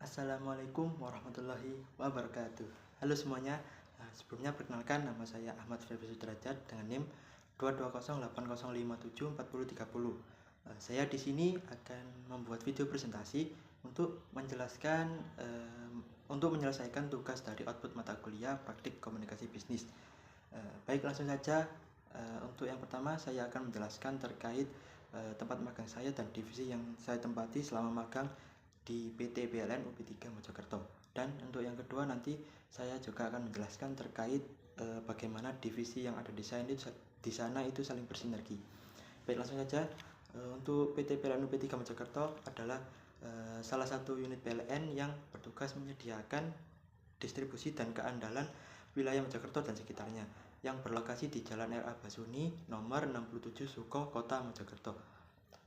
Assalamualaikum warahmatullahi wabarakatuh. Halo semuanya. Sebelumnya perkenalkan, nama saya Ahmad Febri Sudrajat dengan NIM 22080574030. Saya di sini akan membuat video presentasi untuk menyelesaikan tugas dari output mata kuliah Praktik Komunikasi Bisnis. Baik, langsung saja. Untuk yang pertama, saya akan menjelaskan terkait tempat magang saya dan divisi yang saya tempati selama magang di PT PLN UP3 Mojokerto. Dan untuk yang kedua, nanti saya juga akan menjelaskan terkait bagaimana divisi yang ada di sana itu saling bersinergi. Baik, langsung saja. Untuk PT PLN UP3 Mojokerto adalah salah satu unit PLN yang bertugas menyediakan distribusi dan keandalan wilayah Mojokerto dan sekitarnya, yang berlokasi di Jalan RA Basuni nomor 67 Suko, Kota Mojokerto.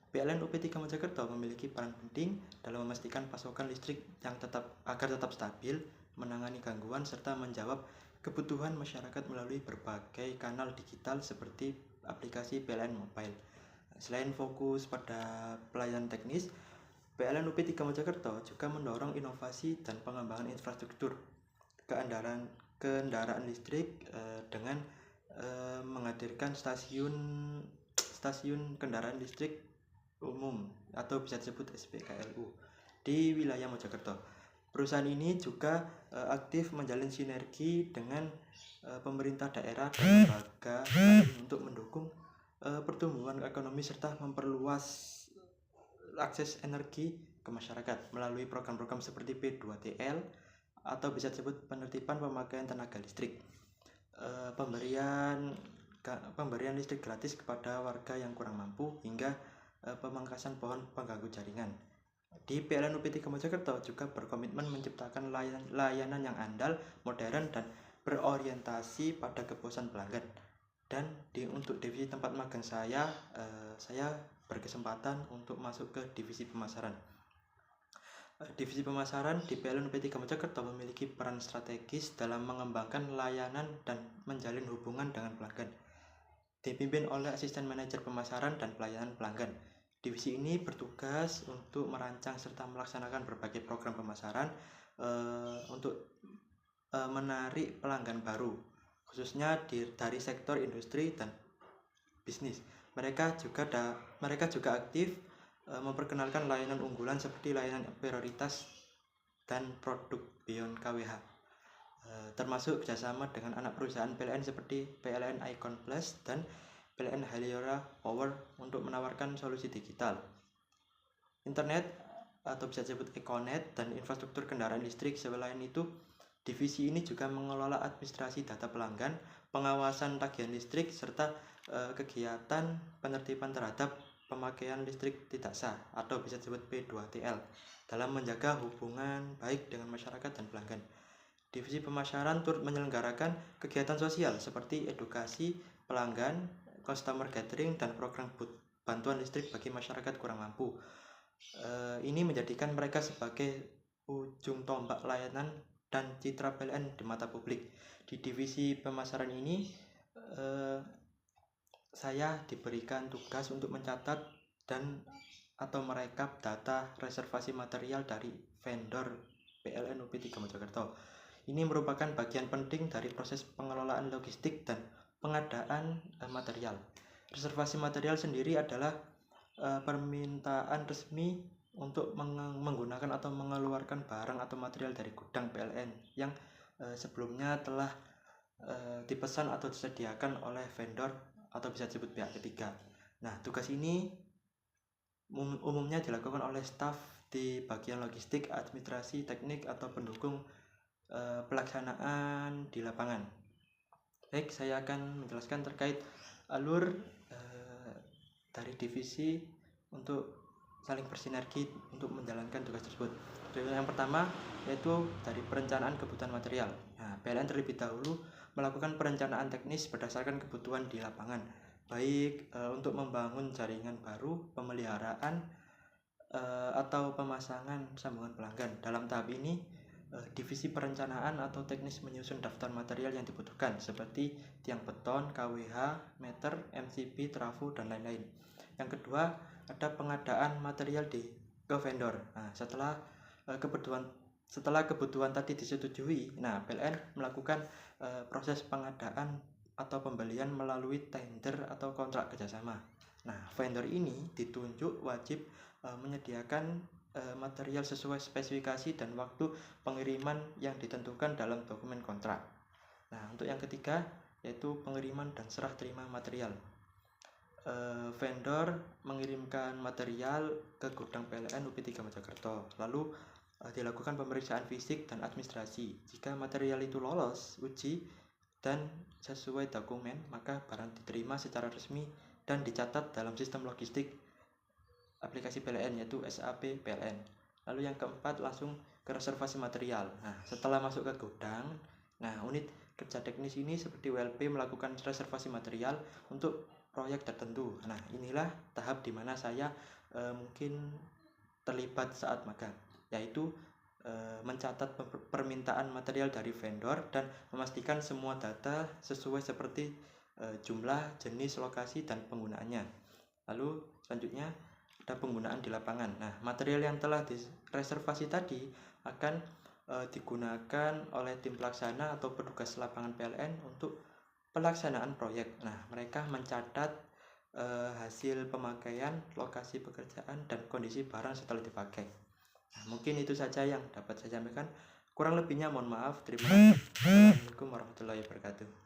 PLN UP3 Mojokerto memiliki peran penting dalam memastikan pasokan listrik agar tetap stabil, menangani gangguan, serta menjawab kebutuhan masyarakat melalui berbagai kanal digital seperti aplikasi PLN Mobile. Selain fokus pada pelayanan teknis, PLN UP3 Mojokerto juga mendorong inovasi dan pengembangan infrastruktur kendaraan listrik dengan menghadirkan stasiun kendaraan listrik umum atau bisa disebut SPKLU di wilayah Mojokerto. Perusahaan ini juga aktif menjalin sinergi dengan pemerintah daerah dan lembaga untuk mendukung pertumbuhan ekonomi serta memperluas akses energi ke masyarakat melalui program-program seperti P2TL atau bisa disebut penertiban pemakaian tenaga listrik, pemberian listrik gratis kepada warga yang kurang mampu, hingga pemangkasan pohon pengganggu jaringan. Di PLN UP3 Mojokerto juga berkomitmen menciptakan layanan yang andal, modern, dan berorientasi pada kepuasan pelanggan. Dan untuk divisi tempat magang saya berkesempatan untuk masuk ke divisi pemasaran. Divisi pemasaran di PLN UP3 Mojokerto memiliki peran strategis dalam mengembangkan layanan dan menjalin hubungan dengan pelanggan. Dipimpin oleh asisten manajer pemasaran dan pelayanan pelanggan. Divisi ini bertugas untuk merancang serta melaksanakan berbagai program pemasaran untuk menarik pelanggan baru, khususnya dari sektor industri dan bisnis. Mereka juga aktif memperkenalkan layanan unggulan seperti layanan prioritas dan produk Beyond KWH, termasuk kerjasama dengan anak perusahaan PLN seperti PLN Icon Plus dan PLN Heliora Power untuk menawarkan solusi digital, internet atau bisa disebut Econet, dan infrastruktur kendaraan listrik. Selain itu, divisi ini juga mengelola administrasi data pelanggan, pengawasan tagihan listrik, serta kegiatan penertiban terhadap pemakaian listrik tidak sah atau bisa disebut P2TL dalam menjaga hubungan baik dengan masyarakat dan pelanggan. Divisi pemasaran turut menyelenggarakan kegiatan sosial seperti edukasi pelanggan, customer gathering, dan program bantuan listrik bagi masyarakat kurang mampu. Ini menjadikan mereka sebagai ujung tombak layanan dan citra PLN di mata publik. Di divisi pemasaran ini saya diberikan tugas untuk mencatat dan atau merekap data reservasi material dari vendor PLN UP3 Mojokerto. Ini merupakan bagian penting dari proses pengelolaan logistik dan pengadaan material. Reservasi material sendiri adalah permintaan resmi untuk menggunakan atau mengeluarkan barang atau material dari gudang PLN yang sebelumnya telah dipesan atau disediakan oleh vendor atau bisa disebut pihak ketiga. Nah, tugas ini umumnya dilakukan oleh staf di bagian logistik, administrasi, teknik, atau pendukung pelaksanaan di lapangan. Baik, saya akan menjelaskan terkait alur dari divisi untuk saling bersinergi untuk menjalankan tugas tersebut. Yang pertama yaitu dari perencanaan kebutuhan material. Nah, PLN terlebih dahulu melakukan perencanaan teknis berdasarkan kebutuhan di lapangan, baik untuk membangun jaringan baru, pemeliharaan, atau pemasangan sambungan pelanggan. Dalam tahap ini, divisi perencanaan atau teknis menyusun daftar material yang dibutuhkan seperti tiang beton, KWH, meter, MCB, trafo, dan lain-lain. Yang kedua, ada pengadaan material ke vendor. Nah, setelah kebutuhan Setelah kebutuhan tadi disetujui, nah PLN melakukan proses pengadaan atau pembelian melalui tender atau kontrak kerjasama. Nah, vendor ini ditunjuk wajib menyediakan material sesuai spesifikasi dan waktu pengiriman yang ditentukan dalam dokumen kontrak. Nah, untuk yang ketiga yaitu pengiriman dan serah terima material. Vendor mengirimkan material ke gudang PLN UP3 Mojokerto, lalu dilakukan pemeriksaan fisik dan administrasi. Jika material itu lolos uji dan sesuai dokumen, maka barang diterima secara resmi dan dicatat dalam sistem logistik aplikasi PLN, yaitu SAP PLN. Lalu yang keempat langsung ke reservasi material. Nah, setelah masuk ke gudang, nah unit kerja teknis ini seperti WLP melakukan reservasi material untuk proyek tertentu. Nah, inilah tahap di mana saya mungkin terlibat saat magang, yaitu mencatat permintaan material dari vendor dan memastikan semua data sesuai seperti jumlah, jenis, lokasi, dan penggunaannya. Lalu selanjutnya ada penggunaan di lapangan. Nah, material yang telah direservasi tadi akan digunakan oleh tim pelaksana atau petugas lapangan PLN untuk pelaksanaan proyek. Nah, mereka mencatat hasil pemakaian, lokasi pekerjaan, dan kondisi barang setelah dipakai. Nah, mungkin itu saja yang dapat saya sampaikan. Kurang lebihnya mohon maaf. Terima kasih. Assalamualaikum warahmatullahi wabarakatuh.